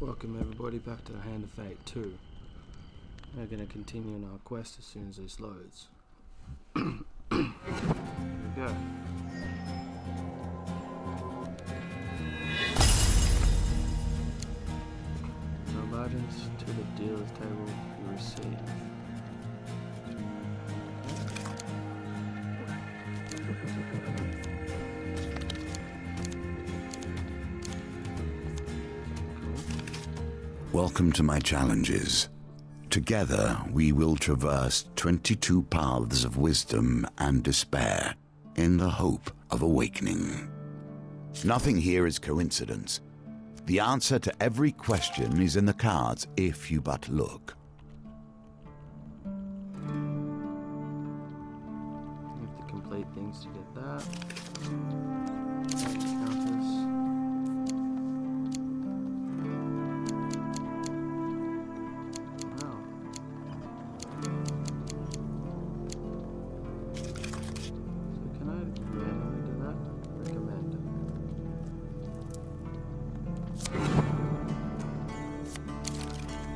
Welcome everybody back to the Hand of Fate 2. We're going to continue on our quest as soon as this loads. Here we go. No items to the dealer's table you receive. Welcome to my challenges. Together, we will traverse 22 paths of wisdom and despair in the hope of awakening. Nothing here is coincidence. The answer to every question is in the cards if you but look. You have to complete things to get that.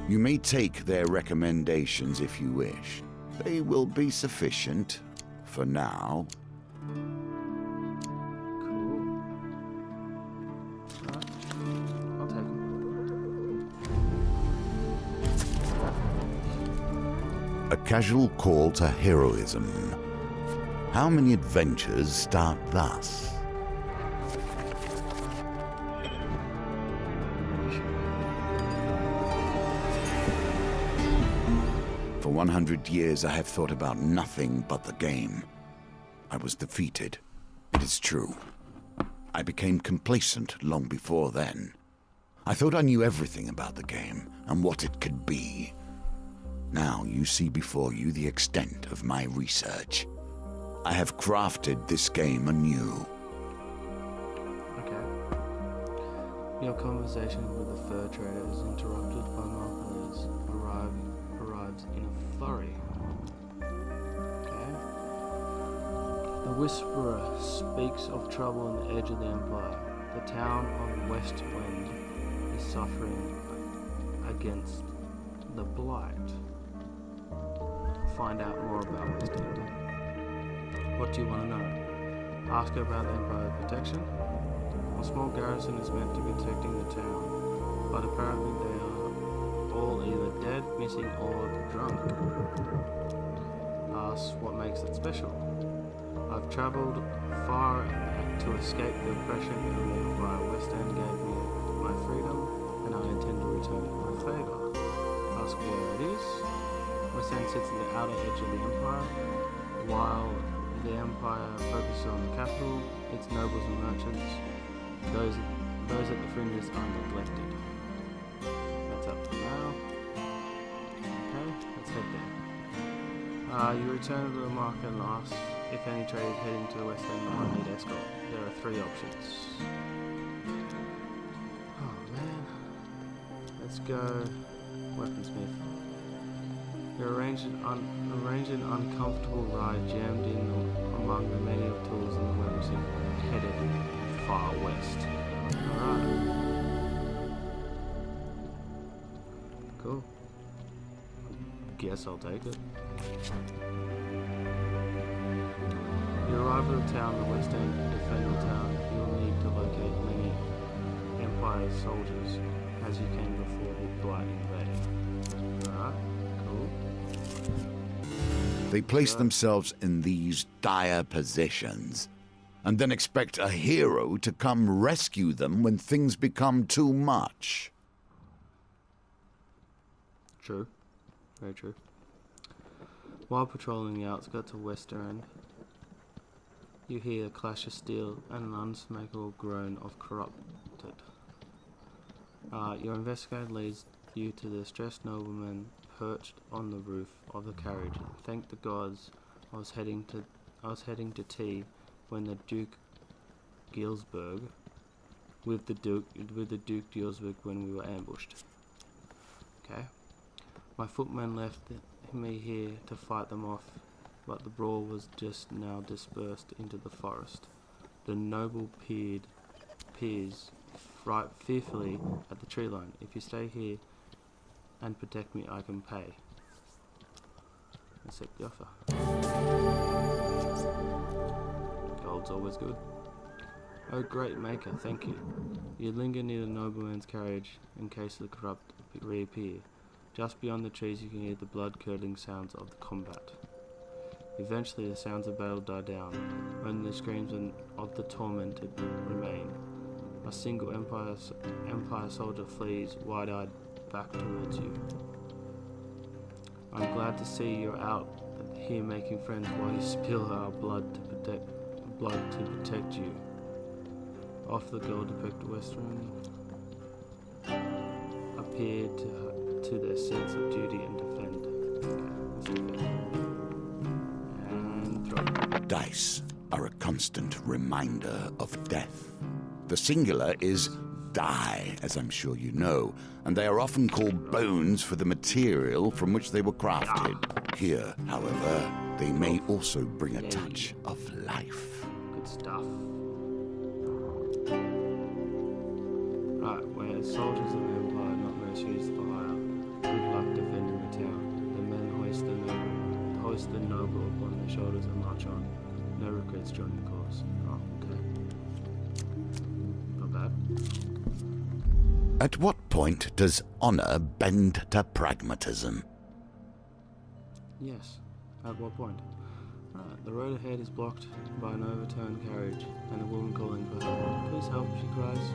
You may take their recommendations if you wish. They will be sufficient for now. Cool. I'll take them. A casual call to heroism. How many adventures start thus? For 100 years I have thought about nothing but the game. I was defeated. It is true. I became complacent long before then. I thought I knew everything about the game and what it could be. Now you see before you the extent of my research. I have crafted this game anew. Okay. Your conversation with the fur trader is interrupted by Marcus arrives in a flurry. Okay. The Whisperer speaks of trouble on the edge of the Empire. The town of Westwind is suffering against the Blight. Find out more about Westwind. What do you want to know? Ask her about the Empire protection. A small garrison is meant to be protecting the town, but apparently they are all either dead, missing, or drunk. Ask what makes it special. I've travelled far to escape the oppression and why West End gave me my freedom, and I intend to return it in favour. Ask where it is. West End sits at the outer edge of the Empire, while the Empire focuses on the capital, its nobles and merchants. Those at the fringes are neglected. That's up for now. Okay, let's head there. You return to the market and ask if any traders heading to the West End might need escort. There are 3 options. Oh man. Let's go weaponsmith. You arrange an uncomfortable ride jammed in among the many of tools and weapons headed far west. Alright. Cool. Guess I'll take it. You arrive at the town, the West End. To defend the town, you will need to locate many Empire soldiers, as you can before the Blight invade. Alright, cool. They place themselves in these dire positions, and then expect a hero to come rescue them when things become too much. True. Very true. While patrolling the outskirts of West End, you hear a clash of steel and an unsmackable groan of corrupted. Your investigation leads you to the distressed nobleman perched on the roof of the carriage. Thank the gods, I was heading to tea when the Duke Gilsberg, with the Duke Gilsberg when we were ambushed. Okay. My footmen left me here to fight them off, but the brawl was just now dispersed into the forest. The noble peers right fearfully at the tree line. If you stay here and protect me, I can pay. Accept the offer. Gold's always good. Oh great maker, thank you. You linger near the nobleman's carriage in case the corrupt reappear. Just beyond the trees you can hear the blood-curdling sounds of the combat. Eventually the sounds of battle die down, when the screams of the tormented remain. A single Empire soldier flees wide-eyed back towards you. I'm glad to see you're out here making friends while you spill our blood to protect you. Off the gold-depicted Western appear to their sense of duty and defend. Okay, let's defend. And throw. Dice are a constant reminder of death. The singular is die, as I'm sure you know, and they are often called bones for the material from which they were crafted. Here, however, they may also bring a touch of life. Good stuff. Right, we're soldiers of the Empire, not mercenaries for hire. Good luck defending the town. The men hoist the noble upon their shoulders and march on. No regrets during the course. Oh, okay. Not bad. At what point does honor bend to pragmatism? Yes. At what point? Right, the road ahead is blocked by an overturned carriage and a woman calling for help. Please help, she cries.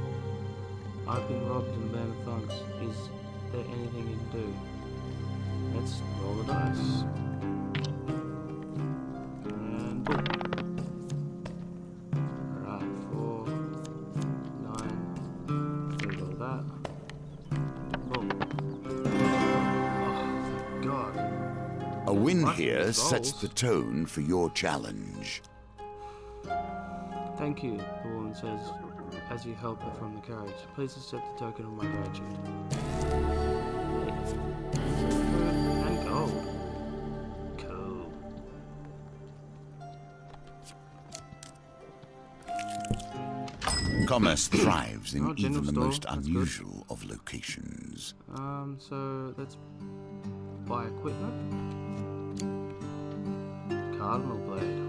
I've been robbed and banned of thugs. Is there anything you can do? Let's roll the dice. And boom. Alright, 4, 9. Reroll that. Boom. Oh, thank God. A win here sets the tone for your challenge. Thank you, the woman says, as you help her from the carriage. Please accept the token of my gratitude. And gold. Cool. Commerce thrives in Oh, general even the store. most That's good. unusual of locations. So let's buy equipment. Cardinal blade.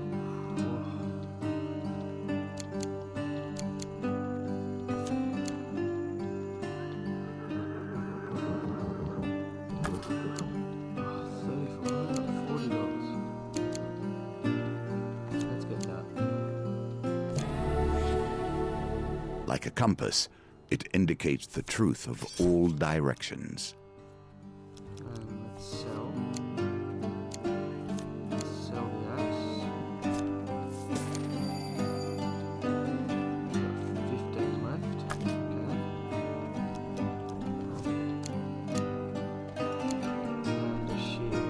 Like a compass, it indicates the truth of all directions. And let's sell. Sell the axe. Got 15 left. Okay. And a shield.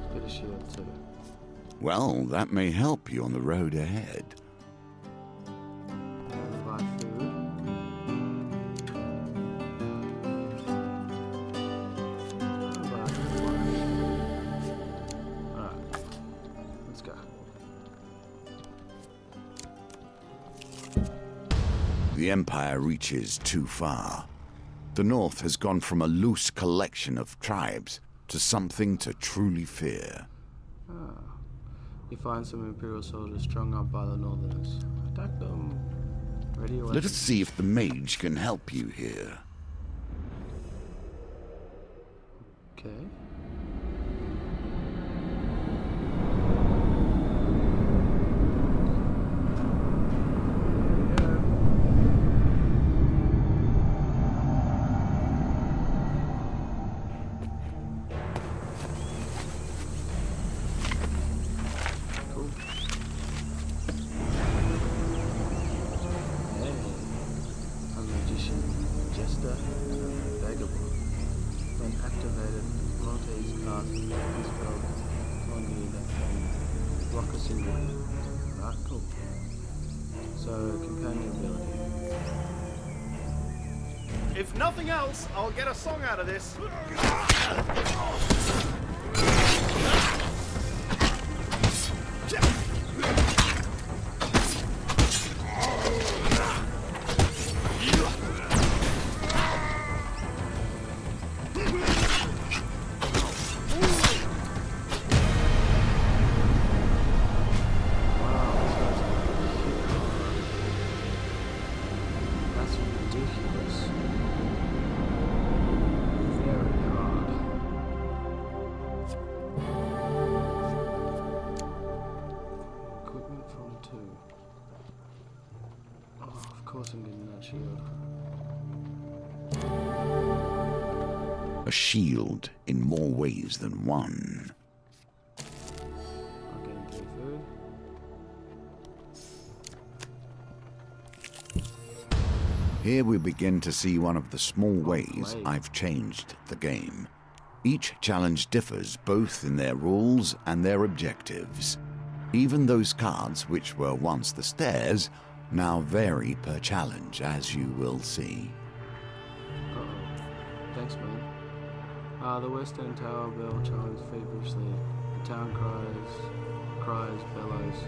Let's get a shield too. Well, that may help you on the road ahead. Buy food. Alright, let's go. The Empire reaches too far. The North has gone from a loose collection of tribes to something to truly fear. You find some Imperial soldiers strung up by the Northerners. Attack them. Ready your Let us weapons. see if the mage can help you here. Okay. Cool. Hey, a magician, jester, and vagabond. When activated, Monte's cast a spell on you that can block a single hit. Right, cool. So, companion ability. If nothing else, I'll get a song out of this. 22. Oh, of course I'm getting that shield. A shield in more ways than one. I'm getting 3 food. Here we begin to see one of the small ways I've changed the game. Each challenge differs both in their rules and their objectives. Even those cards which were once the stairs now vary per challenge, as you will see. Uh-oh. Thanks, man. The Western Tower bell chimes feverishly. The town cries, bellows.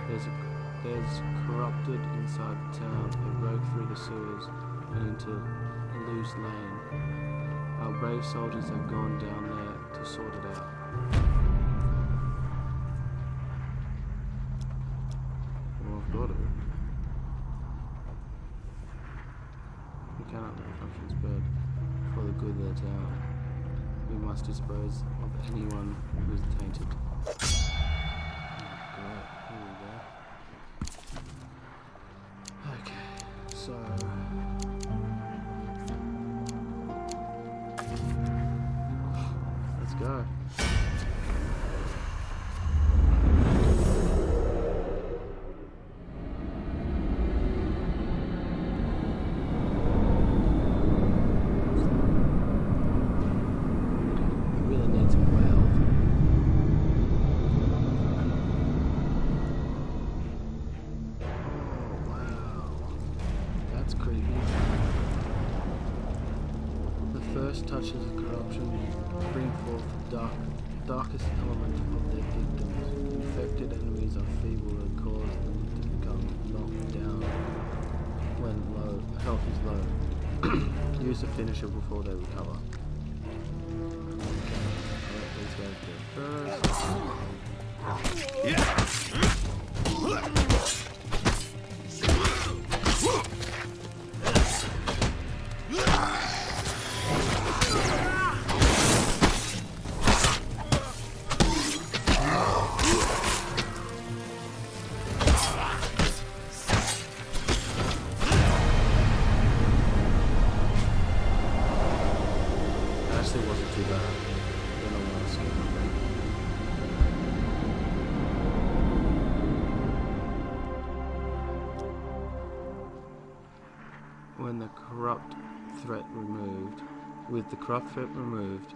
There's corrupted inside the town. They broke through the sewers and into Loose Lane. Our brave soldiers have gone down there to sort it out. Well, I've got it. We cannot let functions bird for the good of the town. We must dispose of anyone who is tainted. Oh, great. Here we go. Okay, so... let's go. Touches of corruption bring forth the darkest element of their victims. Infected enemies are feeble and cause them to become knocked down when health is low. Use the finisher before they recover. Let these guys go first. Yeah. With the corrupt threat removed,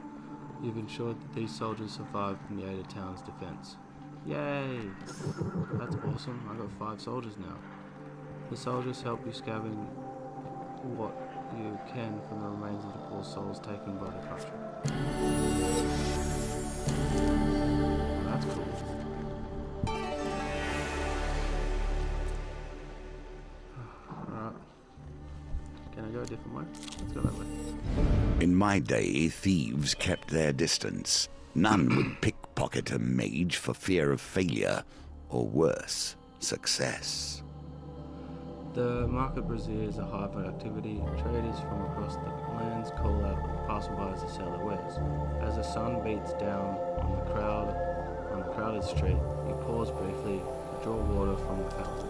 you've ensured that these soldiers survive in the Ada town's defense. Yay! That's awesome. I got 5 soldiers now. The soldiers help you scabbing what you can from the remains of the poor souls taken by the corruption. That's cool. Alright. Can I go a different way? Let's go that way. In my day, thieves kept their distance. None would pickpocket a mage for fear of failure, or worse, success. The Market Brazier is a hive of activity. Traders from across the lands call out passersby to sell their wares. As the sun beats down on the crowded street, you pause briefly to draw water from the fountain.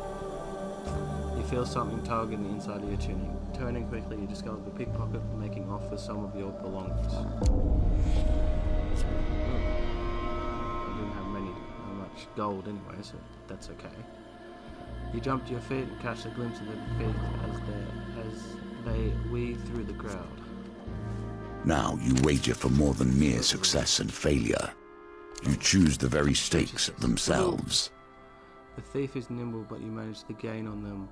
You feel something tug in the inside of your tunic. Turning quickly, you discover the pickpocket making off with some of your belongings. I didn't have much gold anyway, so that's okay. You jump to your feet and catch a glimpse of the feet as they weave through the crowd. Now you wager for more than mere success and failure. You choose the very stakes themselves. The thief is nimble, but you manage to gain on them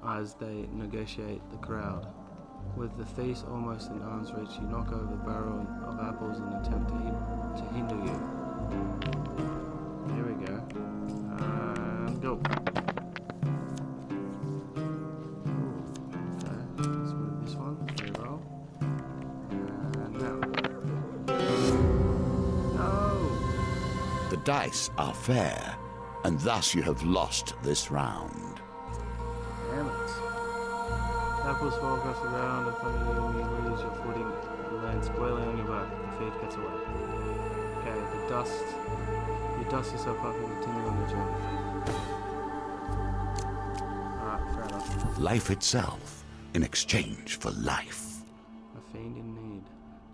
as they negotiate the crowd. With the thief almost in arm's reach, you knock over the barrel of apples in an attempt to hinder you. Here we go. And go. Okay, let's move this one. Reroll. And now. No! The dice are fair, and thus you have lost this round. Damn it. Apples fall across the ground in front of you and you lose your footing and land squarely on your back. The thief gets away. Okay, you dust yourself up and continue on the journey. Alright, fair enough. Life itself in exchange for life. A fiend in need.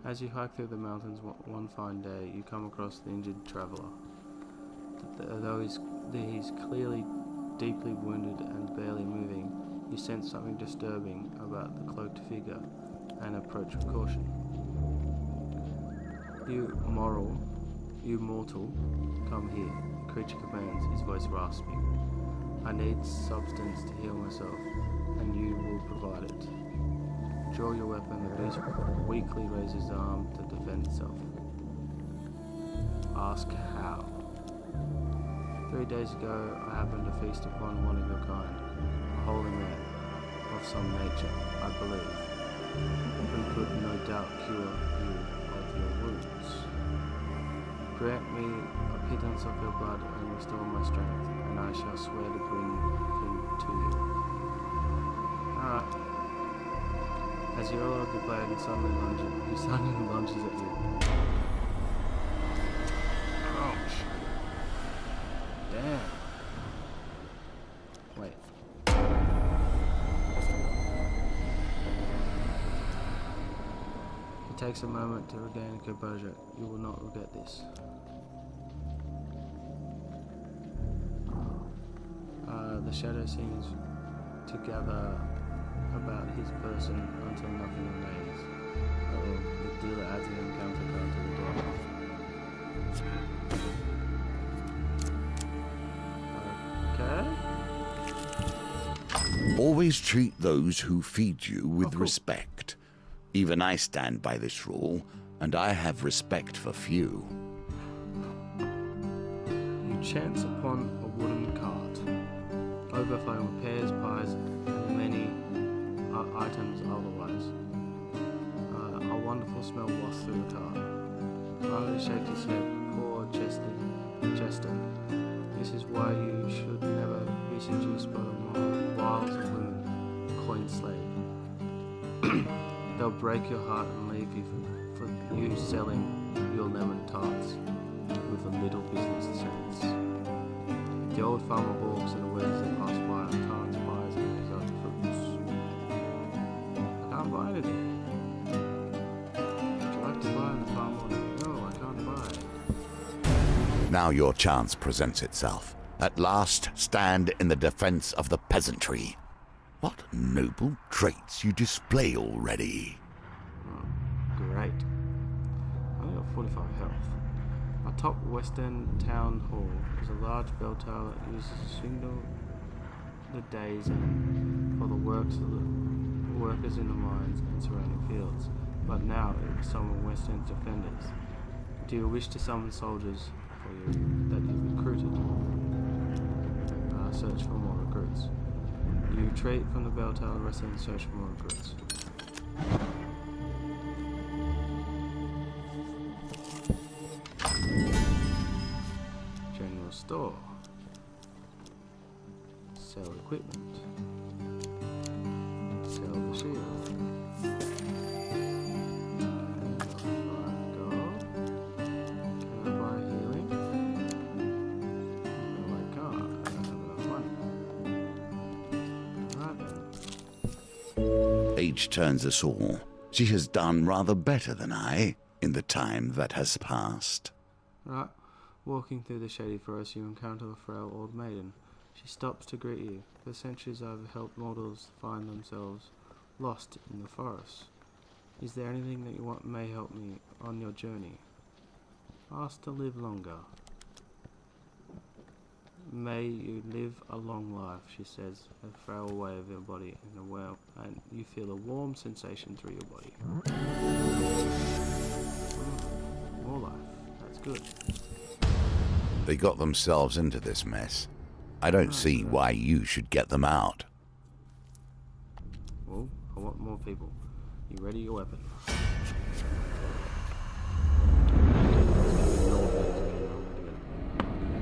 As you hike through the mountains one fine day, you come across the injured traveller. Though he's clearly deeply wounded and barely moving, you sense something disturbing about the cloaked figure and approach with caution. You mortal, come here, the creature commands, his voice rasping. I need substance to heal myself, and you will provide it. Draw your weapon. The beast weakly raises the arm to defend itself. Ask how. 3 days ago, I happened to feast upon one of your kind, a holy man of some nature, I believe, who could no doubt cure you of your wounds. Grant me a pittance of your blood and restore my strength, and I shall swear to bring him to you. Alright. As you load the blade and suddenly lunges at you. Ouch. Damn. Wait. It takes a moment to regain composure. You will not regret this. The shadow seems to gather about his person until nothing remains. The dealer adds an encounter card to the door. Okay. Always treat those who feed you with respect. Even I stand by this rule, and I have respect for few. You chance upon a wooden cart, overflowing with pears, pies, and many items otherwise. A wonderful smell wafts through the cart. Riley shakes his head. Poor Chester. This is why you should never be seduced by the wiles of women, coin slave. They'll break your heart and leave you for you selling your lemon tarts with a little business sense. The old farmer walks in the weeds that pass by and tarts, pies, and exotic fruits. I can't buy anything. Would you like to buy in the farm order? No, I can't buy. Now your chance presents itself. At last, stand in the defense of the peasantry. What noble traits you display already. Oh, great. I only got 45 health. Atop Western Town Hall is a large bell tower that uses to signal the days for the workers in the mines and surrounding fields. But now it will summon Western's defenders. Do you wish to summon soldiers for you that you recruited? Search for more recruits. You retreat from the bell tower, rest and search for more recruits. General store. Sell equipment. Sell the shield. Can I buy healing? No, I can't. I don't have enough money. Right then. Age turns us all. She has done rather better than I in the time that has passed. Right. Walking through the shady forest, you encounter a frail old maiden. She stops to greet you. For centuries I've helped mortals find themselves lost in the forest. Is there anything that you may help me on your journey? Ask to live longer. May you live a long life, she says, a frail way of your body in a well, and you feel a warm sensation through your body. More life. That's good. They got themselves into this mess. I don't see why you should get them out. Well, I want more people. You ready your weapon?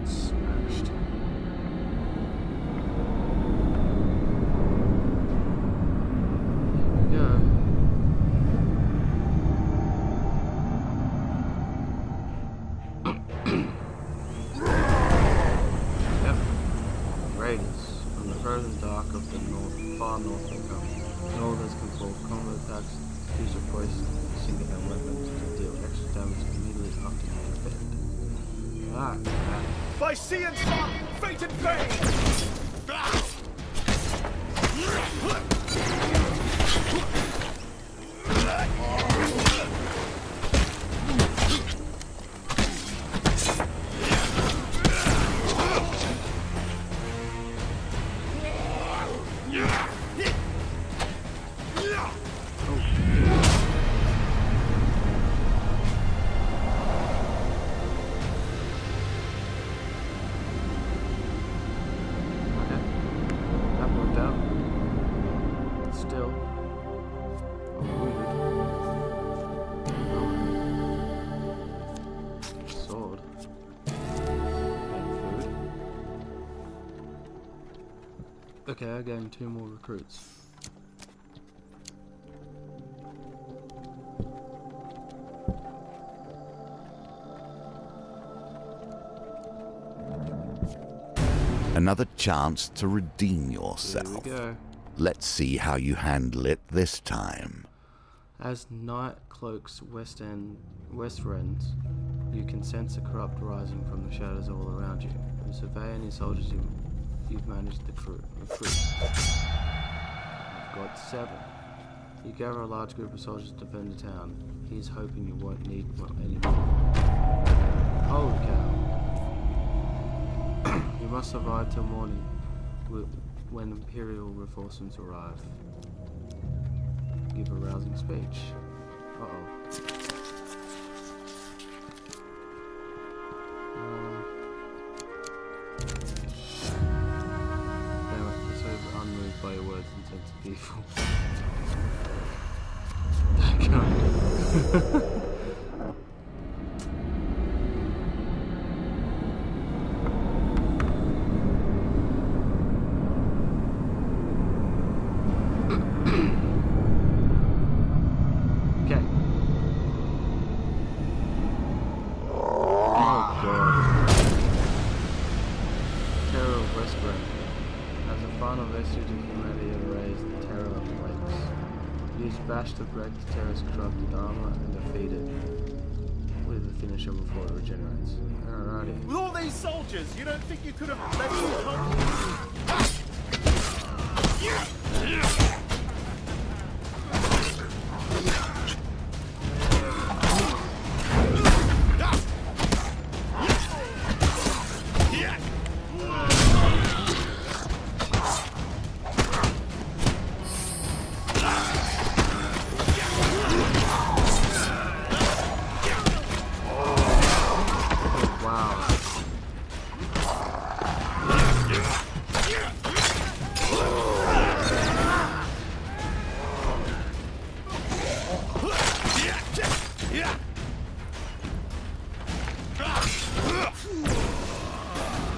Smashed. Here we go. Yep. Raiders. From the frozen dark of the far north they come. Northers can fall combat attacks, use a voice, single and weapons to deal extra damage immediately after being fed. Ah, By sea and sun, fate and fame! Okay, I gained 2 more recruits. Another chance to redeem yourself. Here we go. Let's see how you handle it this time. As night cloaks west rends, you can sense the corrupt rising from the shadows all around you. You survey any soldiers you've managed to recruit. You've got 7. You gather a large group of soldiers to defend the town. He's hoping you won't need any more. Holy cow. You must survive till morning when Imperial reinforcements arrive. Give a rousing speech. Uh-oh. Damn it, I'm so unmoved by your words and sense of evil. Bash to break the terror's corrupted armor and defeat it with the finisher before it regenerates. Alrighty. With all these soldiers, you don't think you could have let me come?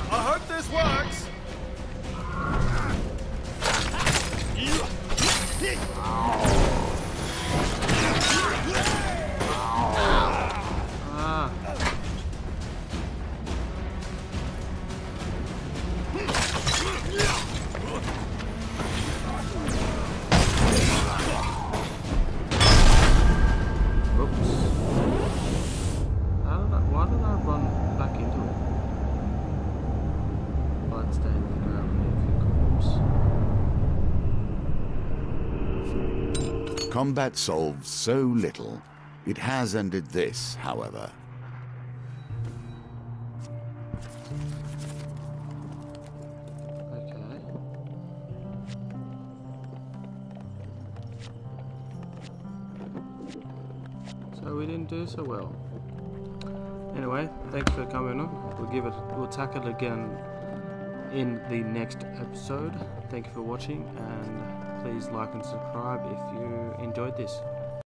I hope this works. Why did I run back into it? Blood stain on the ground beneath your corpse. Combat solves so little. It has ended this, however. Okay. So we didn't do so well. Anyway, thanks for coming on. We'll tackle it again in the next episode. Thank you for watching, and please like and subscribe if you enjoyed this.